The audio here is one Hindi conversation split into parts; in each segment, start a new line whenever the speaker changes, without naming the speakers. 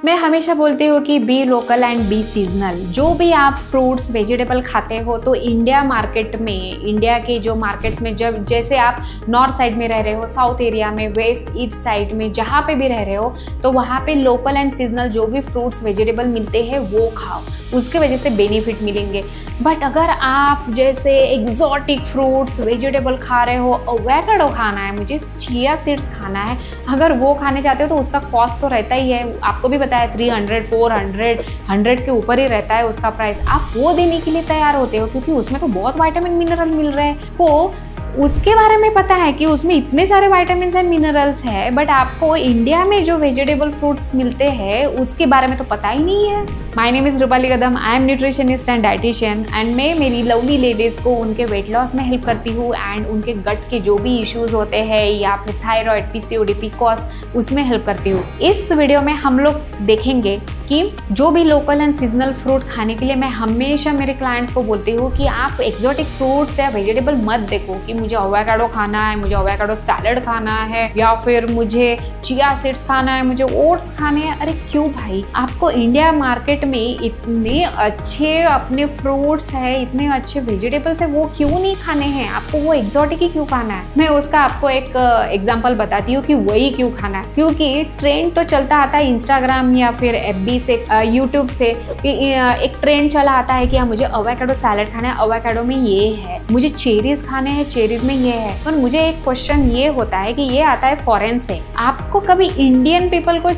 मैं हमेशा बोलती हूँ कि be local and be seasonal. जो भी आप फ्रूट्स वेजिटेबल खाते हो तो इंडिया मार्केट में, इंडिया के जो मार्केट्स में, जब जैसे आप नॉर्थ साइड में रह रहे हो, साउथ एरिया में, वेस्ट ईस्ट साइड में, जहाँ पे भी रह रहे हो, तो वहाँ पे लोकल एंड सीजनल जो भी फ्रूट्स वेजिटेबल मिलते हैं वो खाओ, उसके वजह से बेनिफिट मिलेंगे। बट अगर आप जैसे एग्जॉटिक फ्रूट्स वेजिटेबल खा रहे हो, एवोकाडो खाना है, मुझे चिया सीड्स खाना है, अगर वो खाने चाहते हो तो उसका कॉस्ट तो रहता ही है, आपको भी बताया 300, 400, 100 के ऊपर ही रहता है उसका प्राइस। आप वो देने के लिए तैयार होते हो क्योंकि उसमें तो बहुत विटामिन मिनरल मिल रहे हैं, वो उसके बारे में पता है कि उसमें इतने सारे विटामिन एंड मिनरल्स है, बट आपको इंडिया में जो वेजिटेबल फ्रूट्स मिलते हैं उसके बारे में तो पता ही नहीं है। My name is Rupali Kadam, I am nutritionist and dietitian, and मैं मेरी लवली लेडीज को उनके वेट लॉस में हेल्प करती हूँ एंड उनके गट के जो भी इश्यूज होते हैं या फिर थायराइड, पीसीओडी, पीसीओएस, उसमें हेल्प करती हूँ। इस वीडियो में हम लोग देखेंगे कि जो भी लोकल एंड सीजनल फ्रूट खाने के लिए मैं हमेशा मेरे क्लाइंट्स को बोलती हूँ कि आप एक्सोटिक फ्रूट्स या वेजिटेबल मत देखो कि मुझे एवोकाडो खाना है, मुझे एवोकाडो सैलेड खाना है, या फिर मुझे चिया सीड्स खाना है, मुझे ओट्स खाने हैं। अरे क्यों भाई, आपको इंडिया मार्केट में इतने अच्छे अपने फ्रूट्स है, इतने अच्छे वेजिटेबल्स है, वो क्यों नहीं खाने हैं? आपको वो एक्सोटिक ही क्यों खाना है? मैं उसका आपको एक एग्जाम्पल बताती हूँ कि वही क्यों खाना है। क्योंकि ट्रेंड तो चलता आता है इंस्टाग्राम या फिर एफबी से, यूट्यूब से, एक ट्रेंड चला आता है कि हाँ मुझे एवोकाडो सैलेड खाना है, एवोकाडो में ये है, मुझे चेरीज खाने हैं, चेरीज में ये है। पर मुझे एक क्वेश्चन ये होता है कि ये आता है फॉरेन से, आपको कभी इंडियन पीपल को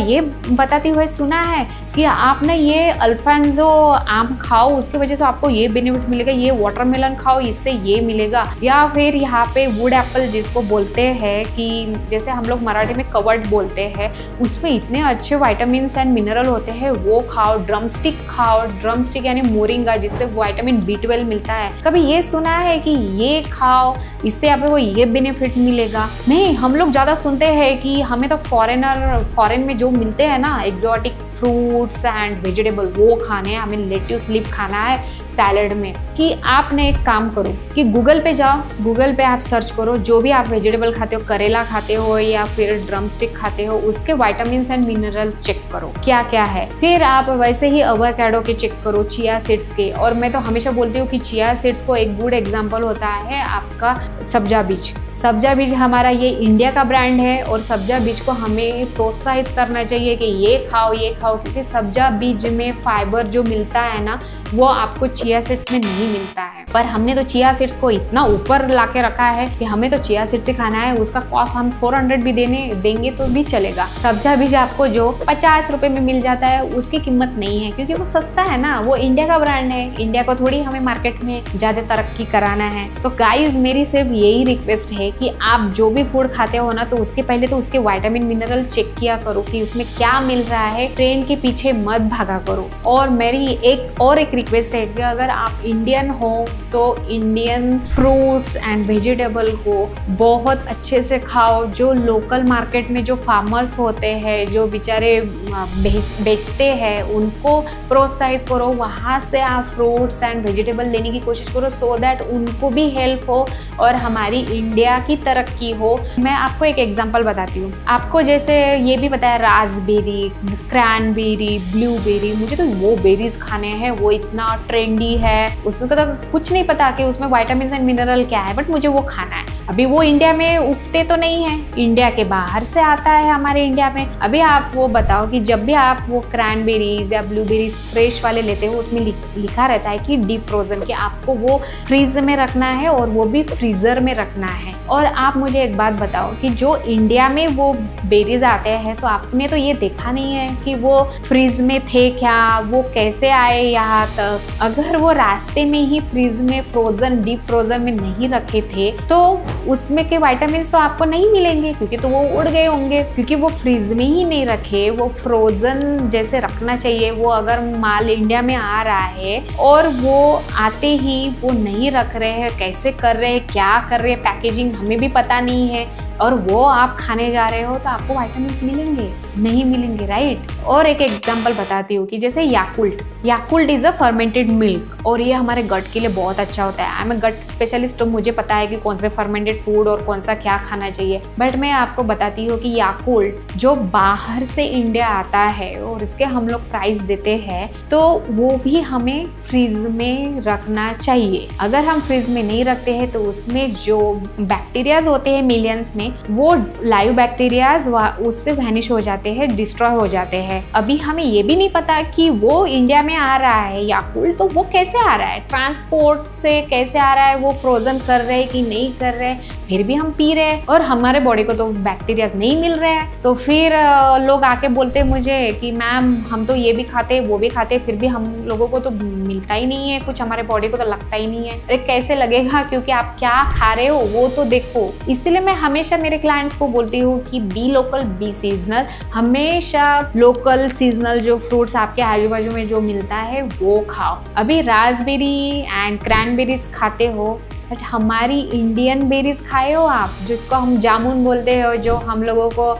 ये बताते हुए सुना है कि आपने ये अल्फांजो आम खाओ, उसकी वजह से आपको ये बेनिफिट मिलेगा, ये वाटरमेलन खाओ, इससे ये मिलेगा, या फिर यहाँ पे वुड एप्पल जिसको बोलते हैं कि जैसे हम लोग मराठी में कवट बोलते हैं, उसमें इतने अच्छे विटामिन एंड मिनरल होते हैं, वो खाओ। ड्रमस्टिक खाओ, ड्रमस्टिक यानी मोरिंगा, जिससे विटामिन B12 मिलता है। कभी ये सुना है कि ये खाओ, इससे आपको ये बेनिफिट मिलेगा? नहीं, हम लोग ज़्यादा सुनते हैं कि हमें तो फॉरेन में जो मिलते हैं ना एक्सोटिक फ्रूट्स एंड वेजिटेबल वो खाने हैं, हमें लेट्यूस लीफ खाना है सैलड में। कि आपने एक काम करो कि गूगल पे जाओ, गूगल पे आप सर्च करो जो भी आप वेजिटेबल खाते हो, करेला खाते हो या फिर ड्रमस्टिक खाते हो, उसके विटामिन एंड मिनरल्स चेक करो क्या क्या है। फिर आप वैसे ही एवोकाडो के चेक करो, चिया सीड्स के। और मैं तो हमेशा बोलती हूँ कि चिया सीड्स को एक गुड एग्जाम्पल होता है आपका सब्जा बीज। सब्जा बीज हमारा ये इंडिया का ब्रांड है और सब्जा बीज को हमें प्रोत्साहित करना चाहिए कि ये खाओ, ये खाओ, क्योंकि सब्जा बीज में फाइबर जो मिलता है ना वो आपको चिया सीड्स में नहीं मिलता है। पर हमने तो चिया सीड्स को इतना ऊपर लाके रखा है कि हमें तो चिया सीड्स ही खाना है, उसका कॉस्ट हम 400 भी देंगे तो भी चलेगा। सब्जा बीज आपको जो 50 रुपए में मिल जाता है उसकी कीमत नहीं है, क्योंकि वो सस्ता है ना, वो इंडिया का ब्रांड है। इंडिया को थोड़ी हमें मार्केट में ज्यादा तरक्की कराना है। तो गाइज मेरी सिर्फ यही रिक्वेस्ट है कि आप जो भी फूड खाते हो ना, तो उसके पहले तो उसके विटामिन मिनरल चेक किया करो कि उसमें क्या मिल रहा है, ट्रेंड के पीछे मत भागा करो। और मेरी एक रिक्वेस्ट है कि अगर आप इंडियन हो तो इंडियन फ्रूट्स एंड वेजिटेबल को बहुत अच्छे से खाओ। जो लोकल मार्केट में जो फार्मर्स होते हैं, जो बेचारे बेचते हैं, उनको प्रोत्साहित करो, वहाँ से आप फ्रूट्स एंड वेजिटेबल लेने की कोशिश करो, सो दैट उनको भी हेल्प हो और हमारी इंडिया की तरक्की हो। मैं आपको एक एग्जांपल बताती हूँ। आपको जैसे ये भी पता है रास्पबेरी, क्रैनबेरी, ब्लूबेरी, मुझे तो वो बेरीज खाने हैं, वो इतना ट्रेंडी है, उसका तो कुछ नहीं पता कि उसमें विटामिन एंड मिनरल क्या है, बट मुझे वो खाना है। अभी वो इंडिया में उगते तो नहीं है, इंडिया के बाहर से आता है हमारे इंडिया में। अभी आप वो बताओ कि जब भी आप वो क्रैनबेरीज या ब्लूबेरीज फ्रेश वाले लेते हो, उसमें लिखा रहता है कि डीप फ्रोजन, कि आपको वो फ्रीज में रखना है और वो भी फ्रीजर में रखना है। और आप मुझे एक बात बताओ कि जो इंडिया में वो बेरीज आते हैं, तो आपने तो ये देखा नहीं है कि वो फ्रीज में थे क्या, वो कैसे आए यहाँ तक। अगर वो रास्ते में ही फ्रीज में फ्रोजन, डीप फ्रोजन में नहीं रखे थे तो उसमें के विटामिन तो आपको नहीं मिलेंगे, क्योंकि तो वो उड़ गए होंगे, क्योंकि वो फ्रीज में ही नहीं रखे। वो फ्रोजन जैसे रखना चाहिए। वो अगर माल इंडिया में आ रहा है और वो आते ही वो नहीं रख रहे हैं, कैसे कर रहे हैं, क्या कर रहे हैं, पैकेजिंग हमें भी पता नहीं है, और वो आप खाने जा रहे हो तो आपको विटामिन्स मिलेंगे? नहीं मिलेंगे, राइट। और एक एग्जांपल बताती हूँ कि जैसे Yakult is a fermented milk और ये हमारे गट के लिए बहुत अच्छा होता है। I am a gut specialist, तो मुझे पता है कि कौन से फर्मेंटेड फूड और कौन सा क्या खाना चाहिए। बट मैं आपको बताती हूँ कि याकुल्ट जो बाहर से इंडिया आता है और इसके हम लोग प्राइस देते हैं, तो वो भी हमें फ्रीज में रखना चाहिए। अगर हम फ्रीज में नहीं रखते हैं तो उसमें जो बैक्टीरियाज होते हैं मिलियंस में, वो लाइव बैक्टीरियाज उससे वैनिश हो जाते हैं, डिस्ट्रॉय हो जाते हैं। अभी हमें ये भी नहीं पता कि वो इंडिया में आ रहा है याकुल्ट, तो वो कैसे आ रहा है, ट्रांसपोर्ट से कैसे आ रहा है, वो फ्रोजन कर रहे हैं कि नहीं कर रहे हैं, फिर भी हम पी रहे हैं और हमारे बॉडी को तो बैक्टीरिया नहीं मिल रहे हैं। तो फिर लोग आके बोलते मुझे कि मैम हम तो ये भी खाते वो भी खाते, फिर भी हम लोगों को तो मिलता ही नहीं है कुछ, हमारे बॉडी को तो लगता ही नहीं है। अरे कैसे लगेगा, क्योंकि आप क्या खा रहे हो वो तो देखो। इसलिए मैं हमेशा मेरे क्लाइंट्स को बोलती हूँ कि बी लोकल बी सीजनल, हमेशा लोकल सीजनल जो फ्रूट्स आपके आजू बाजू में जो मिलता है वो खाओ। अभी रास्पबेरी एंड क्रैनबेरीज खाते हो, बट हमारी इंडियन बेरीज खाए हो आप, जिसको हम जामुन बोलते हो, जो हम लोगों को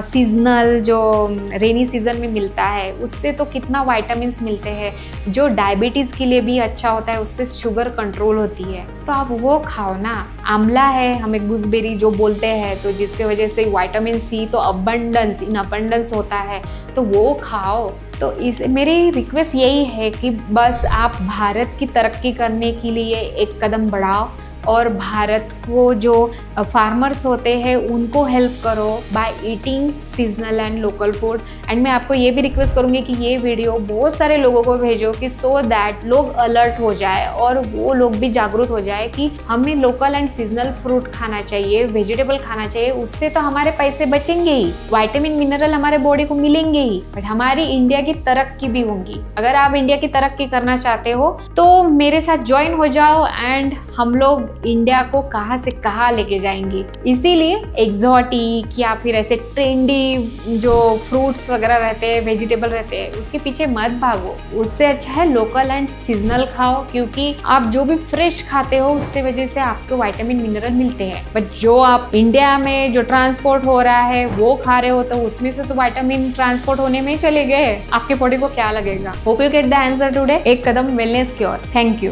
सीजनल जो रेनी सीजन में मिलता है, उससे तो कितना विटामिन्स मिलते हैं, जो डायबिटीज़ के लिए भी अच्छा होता है, उससे शुगर कंट्रोल होती है, तो आप वो खाओ ना। आंवला है, हमें गुसबेरी जो बोलते हैं, तो जिसके वजह से विटामिन सी तो इन अबंडेंस होता है, तो वो खाओ। तो इस मेरी रिक्वेस्ट यही है कि बस आप भारत की तरक्की करने के लिए एक कदम बढ़ाओ और भारत को जो फार्मर्स होते हैं उनको हेल्प करो by eating seasonal and local food. And मैं आपको ये भी रिक्वेस्ट करूँगी कि ये वीडियो बहुत सारे लोगों को भेजो कि सो दैट लोग अलर्ट हो जाए और वो लोग भी जागरूक हो जाए कि हमें लोकल एंड सीजनल फ्रूट खाना चाहिए, वेजिटेबल खाना चाहिए। उससे तो हमारे पैसे बचेंगे ही, विटामिन मिनरल हमारे बॉडी को मिलेंगे ही, बट हमारी इंडिया की तरक्की भी होगी। अगर आप इंडिया की तरक्की करना चाहते हो तो मेरे साथ ज्वाइन हो जाओ एंड हम लोग इंडिया को कहाँ से कहाँ लेके जाएंगे। इसीलिए एक्सोटिक या फिर ऐसे ट्रेंडी जो फ्रूट्स वगैरह रहते हैं, वेजिटेबल रहते हैं, उसके पीछे मत भागो। उससे अच्छा है लोकल एंड सीजनल खाओ, क्योंकि आप जो भी फ्रेश खाते हो उससे वजह से आपको विटामिन मिनरल मिलते हैं। बट जो आप इंडिया में जो ट्रांसपोर्ट हो रहा है वो खा रहे हो, तो उसमें से तो विटामिन ट्रांसपोर्ट होने में चले गए, आपके बॉडी को क्या लगेगा। Hope you get the answer today. एक कदम वेलनेस की ओर। Thank you.